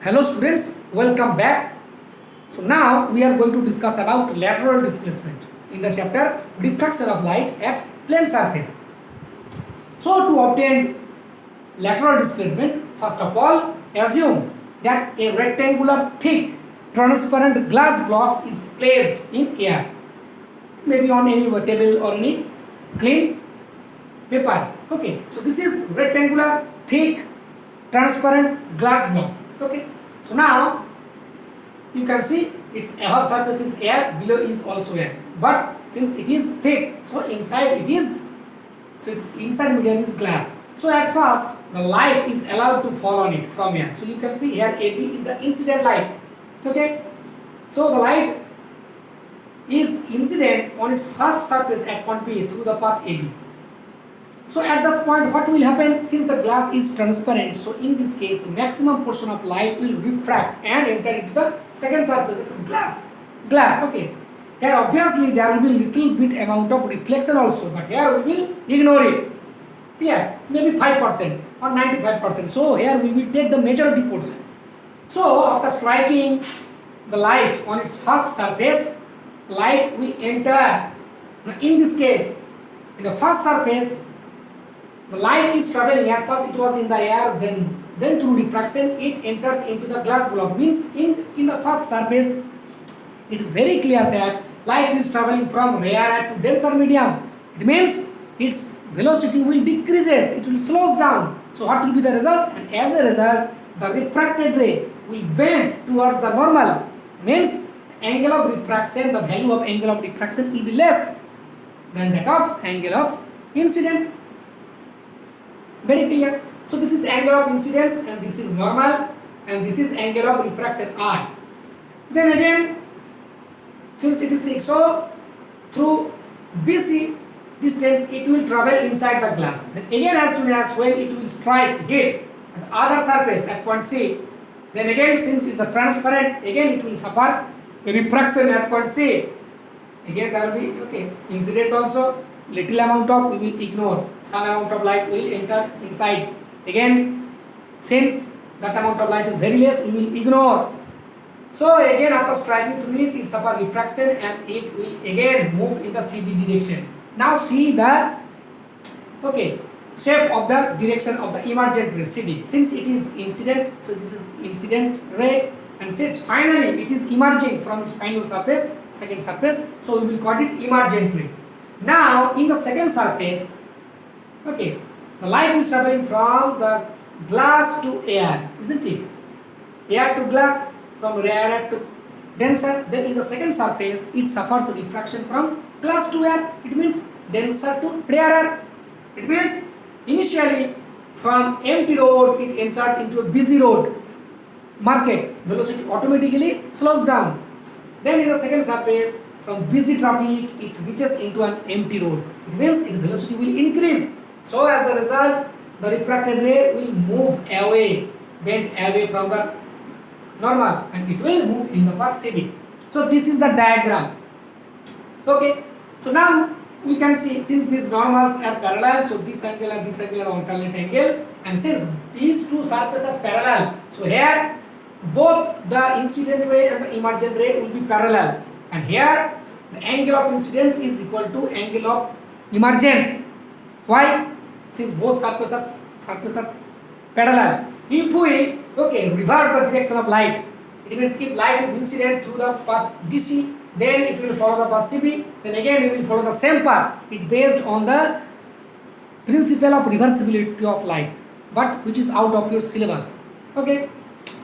Hello students, welcome back. So now we are going to discuss about lateral displacement in the chapter diffraction of light at plane surface. So to obtain lateral displacement, first of all, assume that a rectangular thick transparent glass block is placed in air, maybe on any table or any clean paper. Okay, so this is rectangular thick transparent glass block. Okay, so now you can see its above surface is air, below is also air, but since it is thick, so inside it is, so its inside medium is glass. So at first the light is allowed to fall on it from here. So you can see here AB is the incident light. Okay, so the light is incident on its first surface at point P through the path AB. So at that point what will happen, since the glass is transparent, so in this case maximum portion of light will refract and enter into the second surface. This is glass. Okay, here obviously there will be little bit amount of reflection also, but here we will ignore it. Here maybe 5% or 95%. So here we will take the majority portion. So after striking the light on its first surface, light will enter. Now in this case, in the first surface, the light is traveling. At first it was in the air, then through refraction it enters into the glass block. Means in the first surface, it is very clear that light is traveling from rarer to denser medium. It means its velocity will decreases, it will slows down. So what will be the result? And as a result, the refracted ray will bend towards the normal. Means angle of refraction, the value of angle of refraction will be less than that of angle of incidence. Very clear. So this is angle of incidence and this is normal and this is angle of refraction I. Then again, since it is thick, so through BC distance it will travel inside the glass. Then again, as soon as when it will hit the other surface at point C, then again since it's a transparent, again it will suffer a refraction at point C. Again there will be incident also. Little amount of we will ignore, some amount of light will enter inside. Again, since that amount of light is very less, we will ignore. So again after striking through it, it suffer refraction and it will again move in the CD direction. Now see the shape of the direction of the emergent ray CD. Since it is incident, so this is incident ray, and since finally it is emerging from its final surface, second surface, so we will call it emergent ray. Now in the second surface, the light is traveling from the glass to air, isn't it? Air to glass, from rarer to denser. Then in the second surface, it suffers refraction from glass to air. It means denser to rarer. It means initially from empty road it enters into a busy road. Market velocity automatically slows down. Then in the second surface, from busy traffic it reaches into an empty road. It means its velocity will increase. So as a result, the refracted ray will move away, bend away from the normal, and it will move in the path CD. So this is the diagram. Okay. So now we can see, since these normals are parallel, so this angle and this angle are alternate angle, and since these two surfaces are parallel, so here both the incident ray and the emergent ray will be parallel. And here the angle of incidence is equal to angle of emergence. Why? Since both surfaces are parallel. If we reverse the direction of light, it means if light is incident through the path DC, then it will follow the path CB, then again it will follow the same path. It based on the principle of reversibility of light, but which is out of your syllabus. Okay.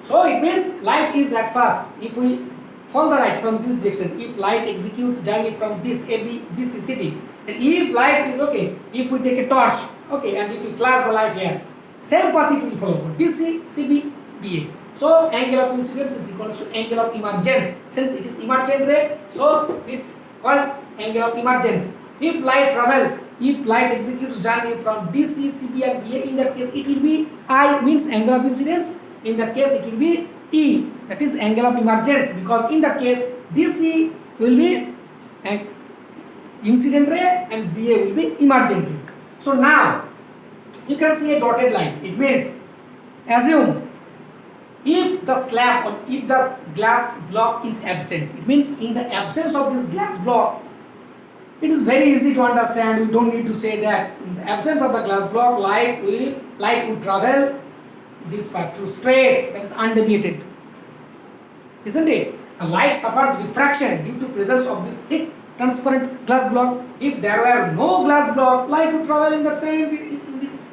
So it means light is at first, if we follow the light from this direction, if light executes journey from this ABC city, then if light is if we take a torch, and if we flash the light here, same path it will follow, DC, CB, BA. So angle of incidence is equal to angle of emergence. Since it is emergent ray, so it's called angle of emergence. If light travels, if light executes journey from DC, CB and BA, in that case it will be I, means angle of incidence. In that case it will be E, that is angle of emergence, because in that case DC will be an incident ray and BA will be emergent ray. So now you can see a dotted line. It means, assume if if the slab or if the glass block is absent, it means in the absence of this glass block, it is very easy to understand. We don't need to say that in the absence of the glass block, light will travel this path through straight, that is undeviated, isn't it? A light suffers refraction due to presence of this thick transparent glass block. If there were no glass block, light would travel in the same in this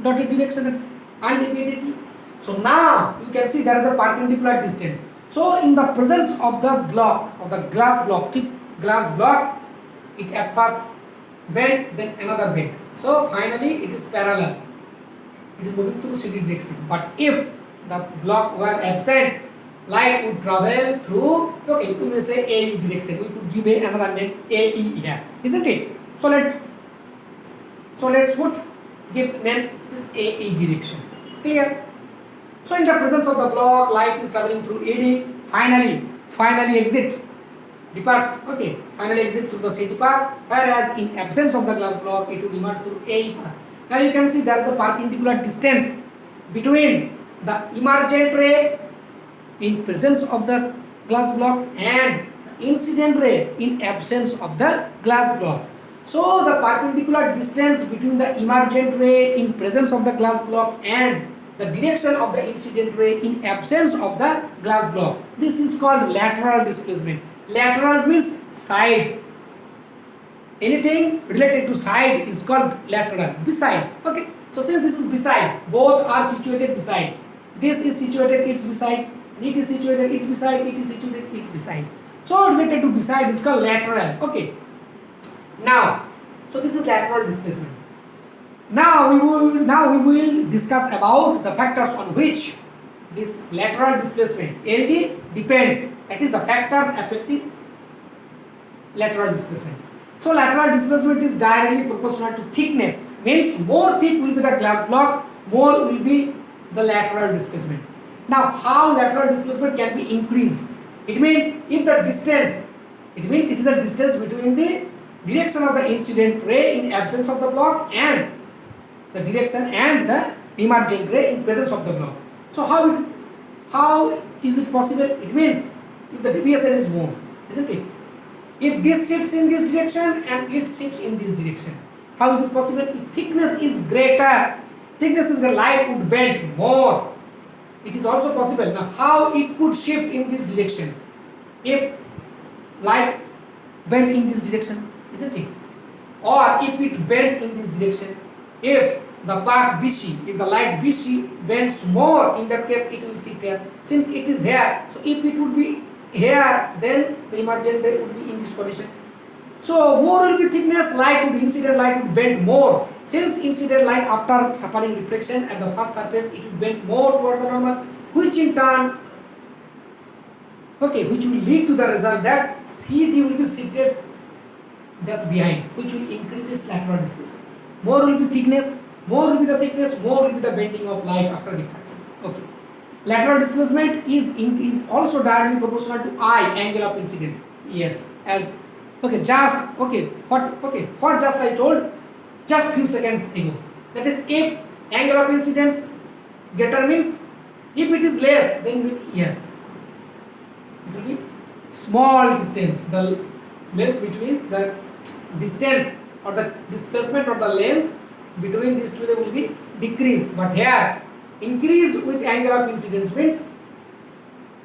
dotted direction, that's undeviatedly. So now you can see there is a perpendicular distance. So in the presence of the block, of the glass block, thick glass block, it at first bent, then another bent. So finally it is parallel. It is moving through CD direction. But if the block were absent, light would travel through, okay, we will say AE direction. We could give another name AE here, isn't it? So let's give name this AE direction. Clear? So in the presence of the block, light is traveling through AD. Finally exit. Departs. Okay. Finally exit through the CD path. Whereas in absence of the glass block, it would emerge through AE path. Now you can see there is a perpendicular distance between the emergent ray in presence of the glass block and the incident ray in absence of the glass block. So the perpendicular distance between the emergent ray in presence of the glass block and the direction of the incident ray in absence of the glass block, this is called lateral displacement. Lateral means side. Anything related to side is called lateral. Beside. Okay. So since this is beside, both are situated beside. This is situated its beside. It is situated its beside. It is situated its beside. So related to beside is called lateral. Okay. Now, so this is lateral displacement. Now we will discuss about the factors on which this lateral displacement LD depends. That is the factors affecting lateral displacement. So lateral displacement is directly proportional to thickness. Means more thick will be the glass block, more will be the lateral displacement. Now how lateral displacement can be increased? It means if the distance, it means it is the distance between the direction of the incident ray in absence of the block and the direction and the emerging ray in presence of the block. So how is it possible? It means if the deviation is more, isn't it? If this shifts in this direction and it shifts in this direction, how is it possible? If thickness is greater, light would bend more. It is also possible. Now how it could shift in this direction? If light bend in this direction, isn't it? Or if it bends in this direction, if the path BC, if the light BC bends more, in that case it will sit here. Since it is here, so if it would be here, then the emergent ray would be in this position. So more will be thickness, incident light would bend more. Since incident light after suffering reflection at the first surface, it would bend more towards the normal, which in turn, okay, which will lead to the result that CT will be seated just behind, which will increase its lateral displacement. More will be thickness, more will be the thickness, more will be the bending of light after diffraction. Okay. Lateral displacement is also directly proportional to I, angle of incidence. Yes, as okay, what just I told just few seconds ago. That is, if angle of incidence greater means if it is less, then here it will be small distance. The length between the distance or the displacement or the length between these two, they will be decreased. But here increase with angle of incidence means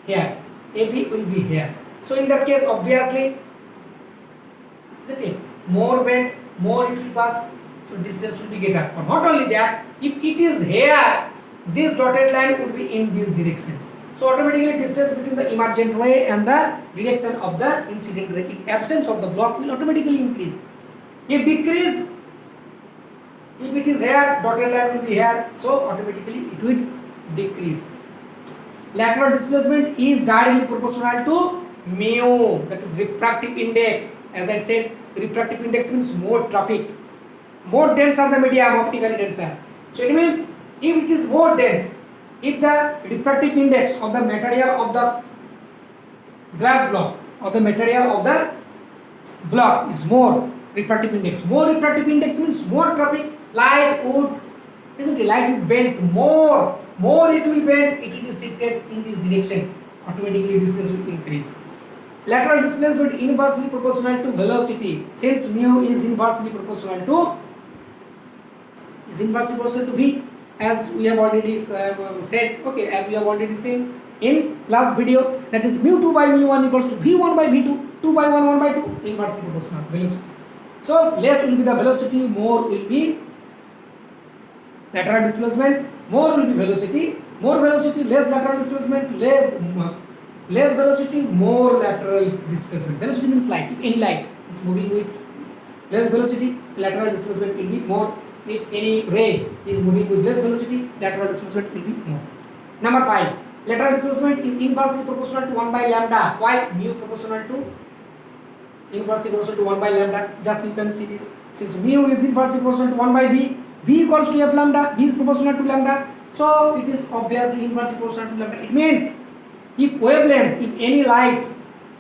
here AB will be here. So in that case, obviously, isn't it, more bend, more it will pass, so distance will be greater. But not only that, if it is here, this dotted line would be in this direction. So automatically distance between the emergent ray and the direction of the incident ray in absence of the block will automatically increase. If decrease, if it is here, dotted line will be here, so automatically it will decrease. Lateral displacement is directly proportional to mu, that is refractive index. As I said, refractive index means more traffic. More dense are the medium, optically denser. So it means if it is more dense, if the refractive index of the material of the glass block or the material of the block is more refractive index. More refractive index means more traffic. Light would bend more more it will bend, it will be shifted in this direction. Automatically distance will increase. Lateral displacement inversely proportional to velocity. Since mu is inversely proportional to v, as we have already said. Okay, as we have already seen in last video, that is mu 2 by mu 1 equals to v1 by v2, 2 by 1, 1 by 2, inversely proportional velocity. So less will be the velocity, more will be lateral displacement, more will be velocity, more velocity, less lateral displacement, less velocity, more lateral displacement. Velocity means light. If any light is moving with less velocity, lateral displacement will be more. If any ray is moving with less velocity, lateral displacement will be more. Number 5. Lateral displacement is inversely proportional to 1 by lambda. Why? Mu proportional to inversely proportional to 1 by lambda. Just you can see this. Since mu is inversely proportional to 1 by v, v equals to f lambda, v is proportional to lambda. So it is obviously inversely proportional to lambda. It means if wavelength, if any light,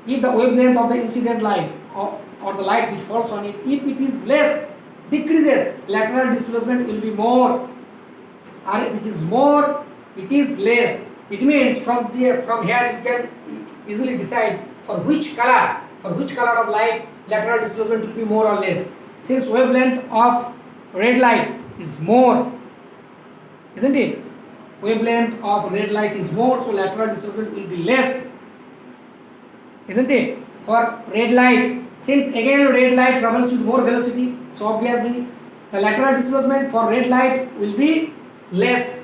if the wavelength of the incident light or the light which falls on it, if it is less, decreases, lateral displacement will be more. Or if it is more, it is less. It means from here you can easily decide for which color of light lateral displacement will be more or less. Since wavelength of red light is more, isn't it? Wavelength of red light is more, so lateral displacement will be less, isn't it? For red light, since again red light travels with more velocity, so obviously the lateral displacement for red light will be less.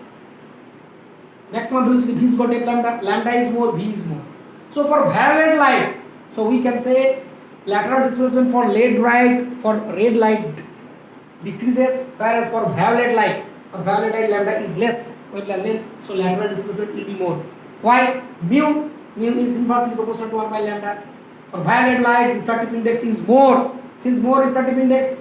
Maximum velocity v is equal to f lambda. Lambda is more, v is more. So for violet light, so we can say lateral displacement for red light decreases, whereas for violet light lambda is less, so lateral displacement will be more. Why? Mu is inversely proportional to 1 by lambda. For violet light, refractive index is more. Since more refractive index,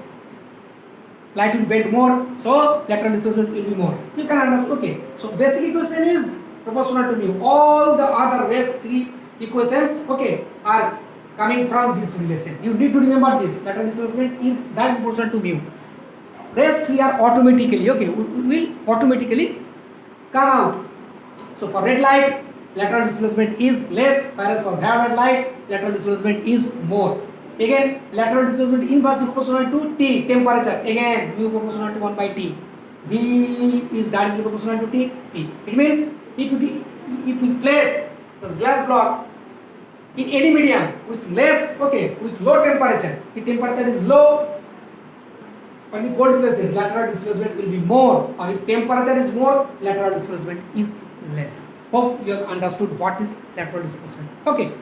light will bend more, so lateral displacement will be more. You can understand. Okay, so basic equation is proportional to mu. All the other rest 3 equations, okay, are coming from this relation. You need to remember this. Lateral displacement is that proportional to mu. Rest 3 are automatically, okay, will automatically come out. So for red light, lateral displacement is less, whereas for violet light, lateral displacement is more. Again, lateral displacement inversely proportional to T, temperature. Again, mu proportional to 1 by T. V is directly proportional to T. It means if we place this glass block in any medium with with low temperature, the temperature is low, on the cold places, lateral displacement will be more, or if temperature is more, lateral displacement is less. Hope you have understood what is lateral displacement. Okay.